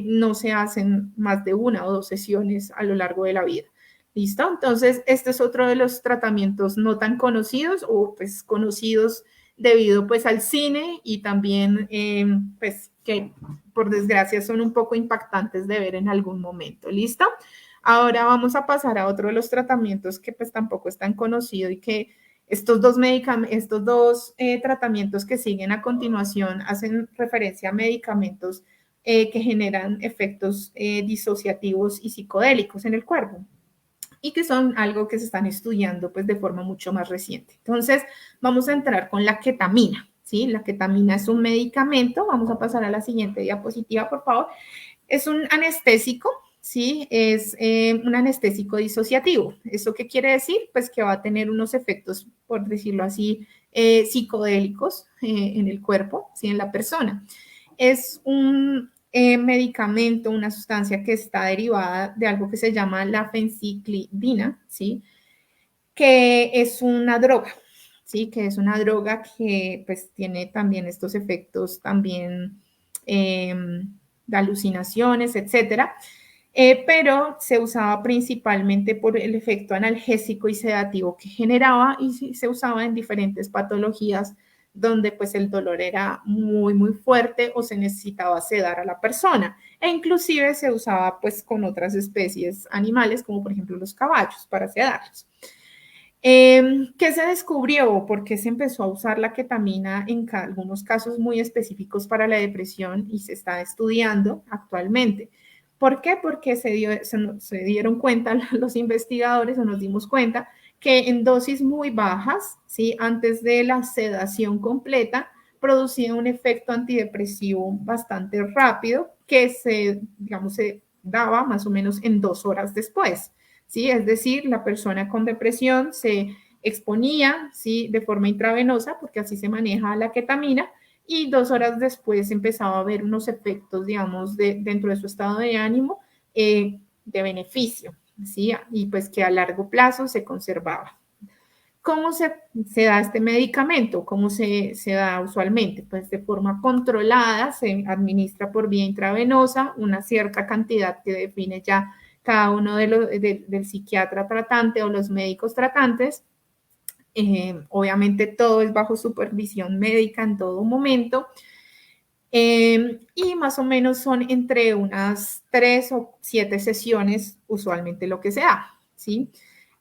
no se hacen más de 1 o 2 sesiones a lo largo de la vida. ¿Listo? Entonces, este es otro de los tratamientos no tan conocidos o pues conocidos debido pues al cine y también pues que por desgracia son un poco impactantes de ver en algún momento. ¿Listo? Ahora vamos a pasar a otro de los tratamientos que pues tampoco es tan conocido y que estos dos tratamientos que siguen a continuación hacen referencia a medicamentos que generan efectos disociativos y psicodélicos en el cuerpo y que son algo que se están estudiando pues de forma mucho más reciente. Entonces, vamos a entrar con la ketamina, ¿sí? La ketamina es un medicamento, vamos a pasar a la siguiente diapositiva, por favor. Es un anestésico, ¿sí? Es un anestésico disociativo. ¿Eso qué quiere decir? Pues que va a tener unos efectos, por decirlo así, psicodélicos en el cuerpo, ¿sí? En la persona. Es un medicamento, una sustancia que está derivada de algo que se llama la fenciclidina, ¿sí? Que es una droga, ¿sí? Que es una droga que pues tiene también estos efectos también de alucinaciones, etcétera. Pero se usaba principalmente por el efecto analgésico y sedativo que generaba y se usaba en diferentes patologías donde pues el dolor era muy, muy fuerte o se necesitaba sedar a la persona. E inclusive se usaba pues con otras especies animales, como por ejemplo los caballos, para sedarlos. ¿Qué se descubrió? ¿Por qué se empezó a usar la ketamina en algunos casos muy específicos para la depresión y se está estudiando actualmente? ¿Por qué? Porque se dieron cuenta los investigadores o nos dimos cuenta que en dosis muy bajas, ¿sí? Antes de la sedación completa, producía un efecto antidepresivo bastante rápido que digamos, se daba más o menos en 2 horas después. ¿Sí? Es decir, la persona con depresión se exponía, ¿sí? De forma intravenosa, porque así se maneja la ketamina, y 2 horas después empezaba a ver unos efectos, digamos, dentro de su estado de ánimo de beneficio, ¿sí? Y pues que a largo plazo se conservaba. ¿Cómo se da este medicamento? ¿Cómo se da usualmente? Pues de forma controlada, se administra por vía intravenosa una cierta cantidad que define ya cada uno del psiquiatra tratante o los médicos tratantes. Obviamente todo es bajo supervisión médica en todo momento. Y más o menos son entre unas 3 o 7 sesiones usualmente lo que se da, ¿sí?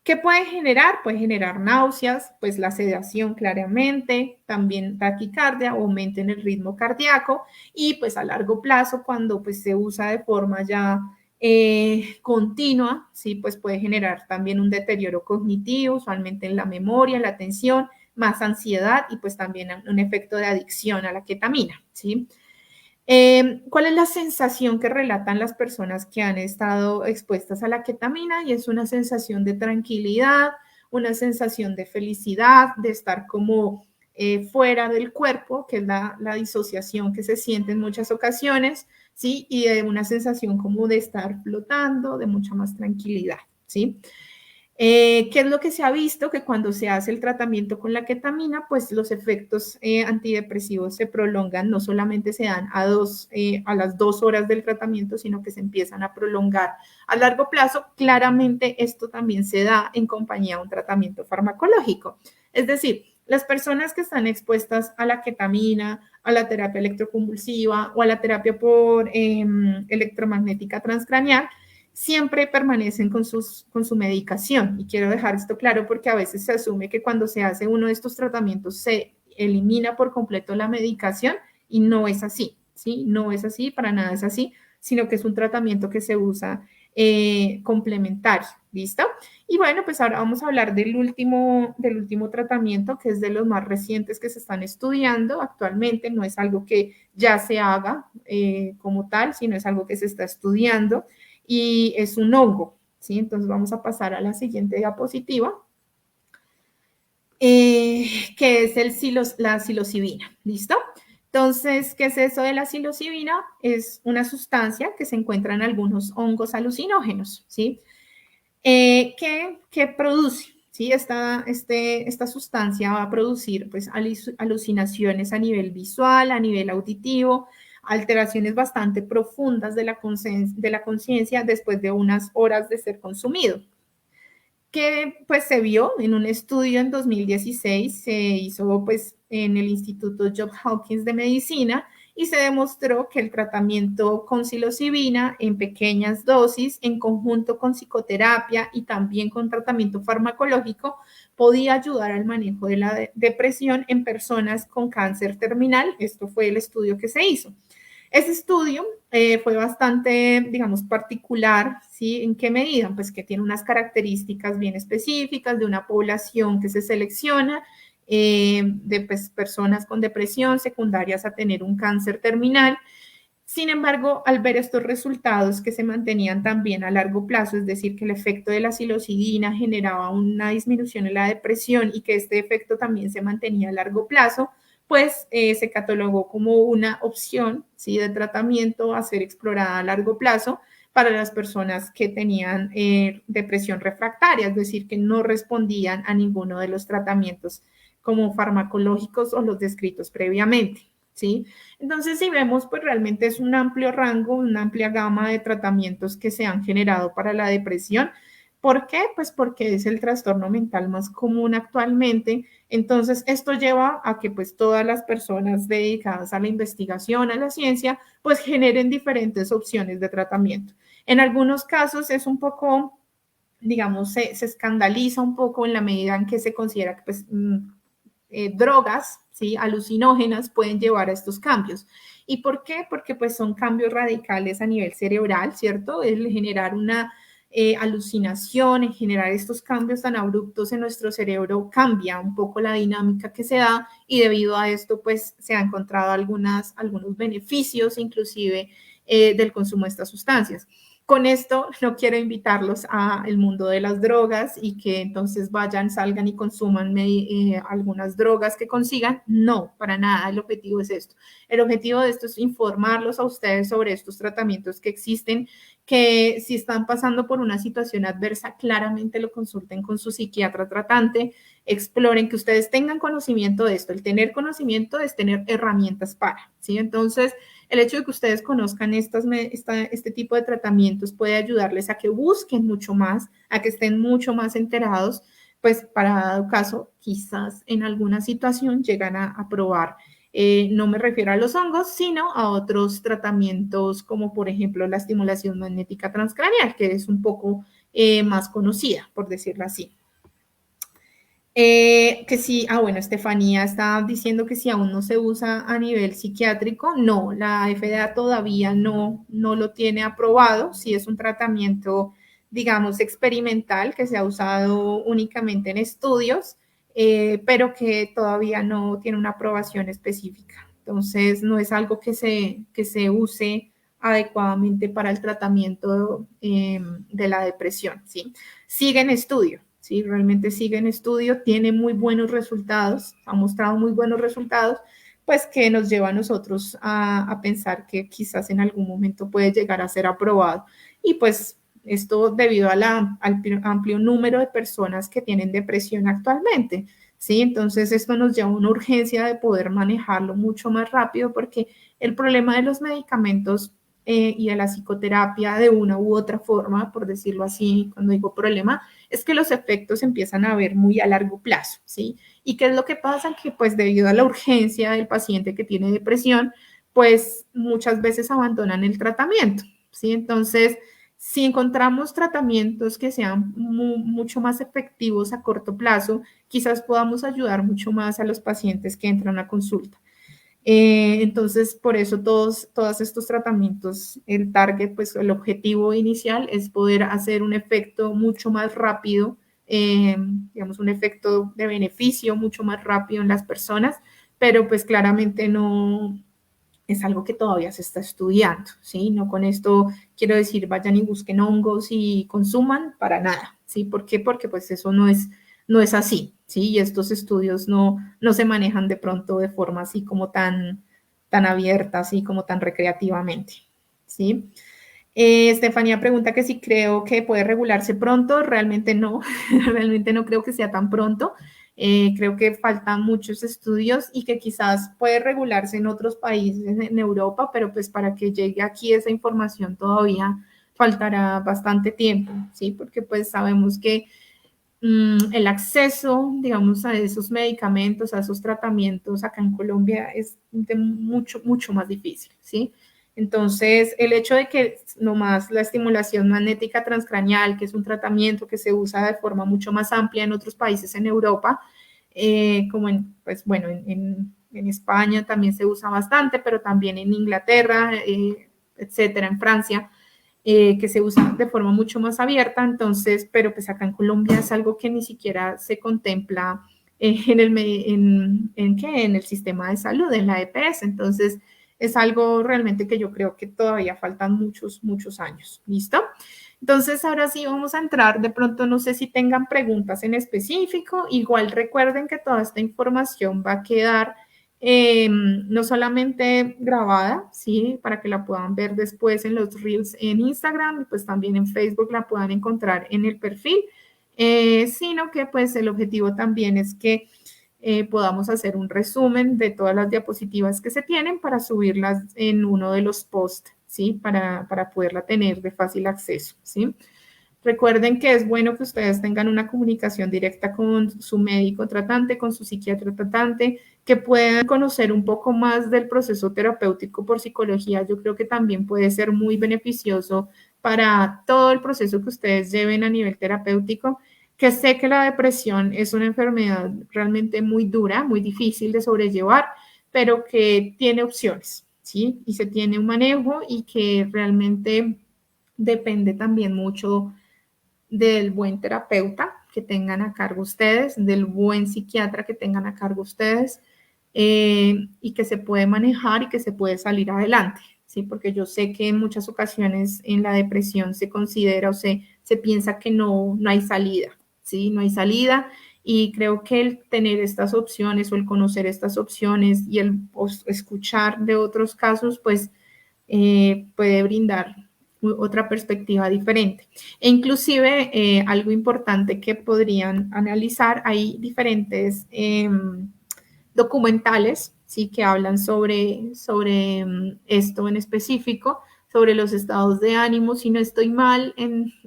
¿Qué puede generar? Puede generar náuseas, pues la sedación claramente, también taquicardia, aumento en el ritmo cardíaco y pues a largo plazo cuando pues se usa de forma ya continua, ¿sí? Pues puede generar también un deterioro cognitivo, usualmente en la memoria, la atención, más ansiedad y pues también un efecto de adicción a la ketamina, ¿sí? ¿Cuál es la sensación que relatan las personas que han estado expuestas a la ketamina? Y es una sensación de tranquilidad, una sensación de felicidad, de estar como fuera del cuerpo, que es la disociación que se siente en muchas ocasiones, ¿sí? Y de una sensación como de estar flotando, de mucha más tranquilidad, ¿sí? ¿Qué es lo que se ha visto? Que cuando se hace el tratamiento con la ketamina, pues los efectos antidepresivos se prolongan, no solamente se dan a las 2 horas del tratamiento, sino que se empiezan a prolongar a largo plazo. Claramente esto también se da en compañía de un tratamiento farmacológico. Es decir, las personas que están expuestas a la ketamina, a la terapia electroconvulsiva o a la terapia por electromagnética transcranial, siempre permanecen con su medicación. Y quiero dejar esto claro porque a veces se asume que cuando se hace uno de estos tratamientos se elimina por completo la medicación y no es así, ¿sí? No es así, para nada es así, sino que es un tratamiento que se usa complementario, ¿listo? Y bueno, pues ahora vamos a hablar del último tratamiento, que es de los más recientes que se están estudiando actualmente. No es algo que ya se haga como tal, sino es algo que se está estudiando y es un hongo, ¿sí? Entonces vamos a pasar a la siguiente diapositiva, que es la psilocibina, ¿listo? Entonces, ¿qué es eso de la psilocibina? Es una sustancia que se encuentra en algunos hongos alucinógenos, ¿sí? ¿Qué produce? ¿Sí? Esta sustancia va a producir pues, alucinaciones a nivel visual, a nivel auditivo, alteraciones bastante profundas de la conciencia después de unas horas de ser consumido. Que pues se vio en un estudio en 2016, se hizo pues en el Instituto Johns Hopkins de Medicina y se demostró que el tratamiento con psilocibina en pequeñas dosis, en conjunto con psicoterapia y también con tratamiento farmacológico, podía ayudar al manejo de la depresión en personas con cáncer terminal. Esto fue el estudio que se hizo. Ese estudio fue bastante, digamos, particular, ¿sí? ¿En qué medida? Pues que tiene unas características bien específicas de una población que se selecciona, de pues, personas con depresión secundarias a tener un cáncer terminal. Sin embargo, al ver estos resultados que se mantenían también a largo plazo, es decir, que el efecto de la psilocibina generaba una disminución en la depresión y que este efecto también se mantenía a largo plazo, pues se catalogó como una opción, ¿sí?, de tratamiento a ser explorada a largo plazo para las personas que tenían depresión refractaria, es decir, que no respondían a ninguno de los tratamientos como farmacológicos o los descritos previamente, ¿sí? Entonces, si vemos, pues realmente es un amplio rango, una amplia gama de tratamientos que se han generado para la depresión. ¿Por qué? Pues porque es el trastorno mental más común actualmente. Entonces, esto lleva a que pues todas las personas dedicadas a la investigación, a la ciencia, pues generen diferentes opciones de tratamiento. En algunos casos es un poco, digamos, se escandaliza un poco en la medida en que se considera que pues, drogas, ¿sí?, alucinógenas pueden llevar a estos cambios. ¿Y por qué? Porque pues son cambios radicales a nivel cerebral, ¿cierto? El generar una alucinación, en generar estos cambios tan abruptos en nuestro cerebro cambia un poco la dinámica que se da y debido a esto pues se han encontrado algunos beneficios inclusive del consumo de estas sustancias. Con esto no quiero invitarlos al mundo de las drogas y que entonces vayan, salgan y consuman algunas drogas que consigan. No, para nada, el objetivo es esto. El objetivo de esto es informarlos a ustedes sobre estos tratamientos que existen, que si están pasando por una situación adversa, claramente lo consulten con su psiquiatra tratante, exploren, que ustedes tengan conocimiento de esto. El tener conocimiento es tener herramientas para, ¿sí? Entonces, el hecho de que ustedes conozcan este tipo de tratamientos puede ayudarles a que busquen mucho más, a que estén mucho más enterados, pues para dado caso, quizás en alguna situación llegan a probar. No me refiero a los hongos, sino a otros tratamientos como por ejemplo la estimulación magnética transcranial, que es un poco más conocida, por decirlo así. Que sí, bueno, Estefanía está diciendo que si aún no se usa a nivel psiquiátrico, no, la FDA todavía no lo tiene aprobado, si es un tratamiento, digamos, experimental que se ha usado únicamente en estudios, pero que todavía no tiene una aprobación específica. Entonces, no es algo que se use adecuadamente para el tratamiento de la depresión, ¿sí? Sigue en estudio. ¿Sí? Realmente sigue en estudio, tiene muy buenos resultados, ha mostrado muy buenos resultados, pues que nos lleva a nosotros a pensar que quizás en algún momento puede llegar a ser aprobado. Y pues esto debido al amplio número de personas que tienen depresión actualmente, ¿sí? Entonces esto nos lleva a una urgencia de poder manejarlo mucho más rápido porque el problema de los medicamentos y de la psicoterapia de una u otra forma, por decirlo así, cuando digo problema, es que los efectos empiezan a ver muy a largo plazo, ¿sí? ¿Y qué es lo que pasa? Que pues debido a la urgencia del paciente que tiene depresión, pues muchas veces abandonan el tratamiento, ¿sí? Entonces, si encontramos tratamientos que sean mucho más efectivos a corto plazo, quizás podamos ayudar mucho más a los pacientes que entran a consulta. Entonces, por eso todos estos tratamientos, el target, pues el objetivo inicial es poder hacer un efecto mucho más rápido, digamos, un efecto de beneficio mucho más rápido en las personas, pero pues claramente no es algo que todavía se está estudiando, ¿sí? No con esto quiero decir vayan y busquen hongos y consuman, para nada, ¿sí? ¿Por qué? Porque pues eso no es así, ¿sí? Y estos estudios no se manejan de pronto de forma así como tan abierta, así como tan recreativamente, ¿sí? Estefanía pregunta que si creo que puede regularse pronto. Realmente no, realmente no creo que sea tan pronto. Creo que faltan muchos estudios y que quizás puede regularse en otros países en Europa, pero pues para que llegue aquí esa información todavía faltará bastante tiempo, ¿sí? Porque pues sabemos que el acceso, digamos, a esos medicamentos, a esos tratamientos acá en Colombia es de mucho más difícil, ¿sí? Entonces, el hecho de que nomás la estimulación magnética transcranial, que es un tratamiento que se usa de forma mucho más amplia en otros países en Europa, como pues bueno, en España también se usa bastante, pero también en Inglaterra, etcétera, en Francia, que se usa de forma mucho más abierta, entonces, pero pues acá en Colombia es algo que ni siquiera se contempla en el sistema de salud, en la EPS, entonces es algo realmente que yo creo que todavía faltan muchos, muchos años. ¿Listo? Entonces, ahora sí vamos a entrar. De pronto, no sé si tengan preguntas en específico. Igual recuerden que toda esta información va a quedar no solamente grabada, ¿sí? Para que la puedan ver después en los Reels en Instagram, y pues también en Facebook la puedan encontrar en el perfil, sino que pues el objetivo también es que podamos hacer un resumen de todas las diapositivas que se tienen para subirlas en uno de los posts, ¿sí? Para poderla tener de fácil acceso, ¿sí? Recuerden que es bueno que ustedes tengan una comunicación directa con su médico tratante, con su psiquiatra tratante, que puedan conocer un poco más del proceso terapéutico por psicología. Yo creo que también puede ser muy beneficioso para todo el proceso que ustedes lleven a nivel terapéutico, que sé que la depresión es una enfermedad realmente muy dura, muy difícil de sobrellevar, pero que tiene opciones, ¿sí? Y se tiene un manejo y que realmente depende también mucho del buen terapeuta que tengan a cargo ustedes, del buen psiquiatra que tengan a cargo ustedes, y que se puede manejar y que se puede salir adelante, ¿sí? Porque yo sé que en muchas ocasiones en la depresión se considera o se piensa que no hay salida, ¿sí? No hay salida, y creo que el tener estas opciones o el conocer estas opciones y el escuchar de otros casos, pues puede brindar otra perspectiva diferente. E inclusive algo importante que podrían analizar, hay diferentes documentales, ¿sí? Que hablan sobre esto en específico, sobre los estados de ánimo. Si no estoy mal,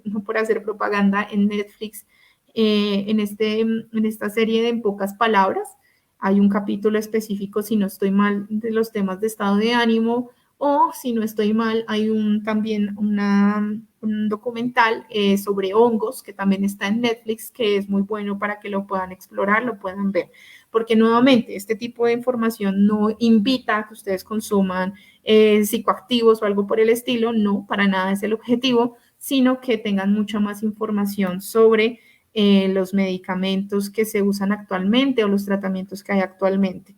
no por hacer propaganda, en Netflix, en esta serie de En pocas palabras, hay un capítulo específico, si no estoy mal, de los temas de estado de ánimo, o si no estoy mal, hay también un documental sobre hongos que también está en Netflix, que es muy bueno para que lo puedan explorar, lo puedan ver. Porque nuevamente, este tipo de información no invita a que ustedes consuman psicoactivos o algo por el estilo, no, para nada es el objetivo, sino que tengan mucha más información sobre los medicamentos que se usan actualmente o los tratamientos que hay actualmente.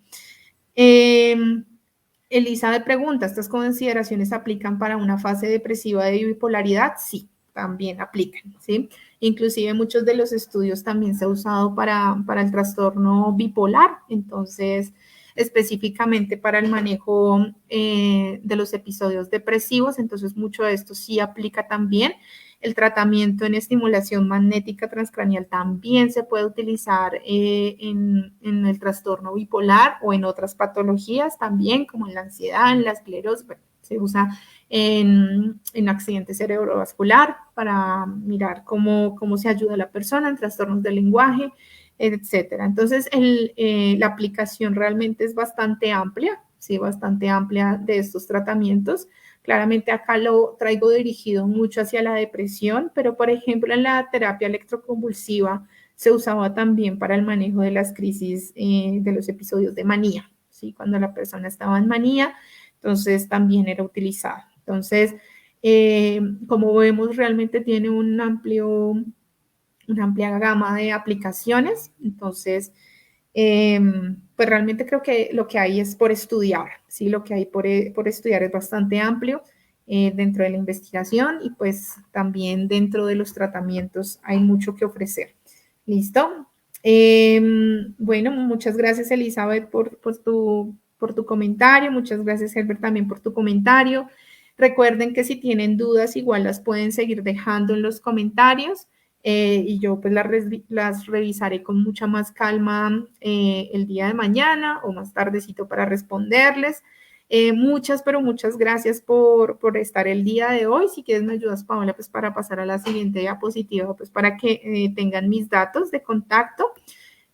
Elizabeth pregunta, ¿estas consideraciones aplican para una fase depresiva de bipolaridad? Sí, también aplican, ¿sí? Inclusive muchos de los estudios también se han usado para el trastorno bipolar, entonces específicamente para el manejo de los episodios depresivos, entonces mucho de esto sí aplica también. El tratamiento en estimulación magnética transcranial también se puede utilizar en el trastorno bipolar o en otras patologías también, como en la ansiedad, en la esclerosis. Bueno, se usa en accidente cerebrovascular para mirar cómo se ayuda a la persona en trastornos del lenguaje, etcétera. Entonces, la aplicación realmente es bastante amplia, sí, bastante amplia de estos tratamientos. Claramente acá lo traigo dirigido mucho hacia la depresión, pero por ejemplo en la terapia electroconvulsiva se usaba también para el manejo de las crisis, de los episodios de manía, ¿sí? Cuando la persona estaba en manía, entonces también era utilizada. Entonces, como vemos, realmente tiene una amplia gama de aplicaciones, entonces pues realmente creo que lo que hay es por estudiar, ¿sí? Lo que hay por estudiar es bastante amplio dentro de la investigación, y pues también dentro de los tratamientos hay mucho que ofrecer. ¿Listo? Bueno, muchas gracias Elizabeth por tu comentario, muchas gracias Herbert también por tu comentario. Recuerden que si tienen dudas igual las pueden seguir dejando en los comentarios. Y yo pues las revisaré con mucha más calma el día de mañana o más tardecito para responderles. Pero muchas gracias por estar el día de hoy. Si quieres me ayudas, Paola, pues para pasar a la siguiente diapositiva, pues para que tengan mis datos de contacto.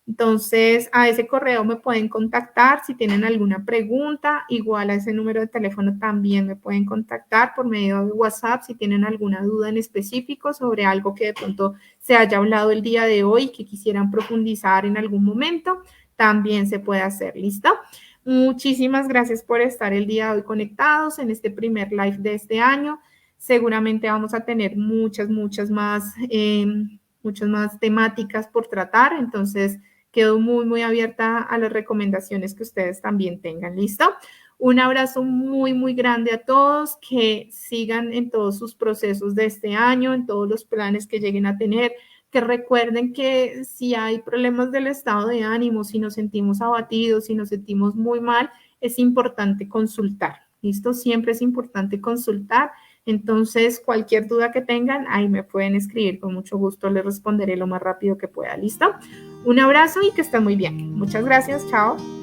Entonces, a ese correo me pueden contactar si tienen alguna pregunta. Igual a ese número de teléfono también me pueden contactar por medio de WhatsApp si tienen alguna duda en específico sobre algo que de pronto se haya hablado el día de hoy, que quisieran profundizar en algún momento, también se puede hacer. ¿Listo? Muchísimas gracias por estar el día de hoy conectados en este primer live de este año. Seguramente vamos a tener muchas más temáticas por tratar. Entonces, quedo muy abierta a las recomendaciones que ustedes también tengan. ¿Listo? Un abrazo muy, muy grande a todos, que sigan en todos sus procesos de este año, en todos los planes que lleguen a tener, que recuerden que si hay problemas del estado de ánimo, si nos sentimos abatidos, si nos sentimos muy mal, es importante consultar. ¿Listo? Siempre es importante consultar. Entonces, cualquier duda que tengan, ahí me pueden escribir. Con mucho gusto les responderé lo más rápido que pueda. ¿Listo? Un abrazo y que estén muy bien. Muchas gracias. Chao.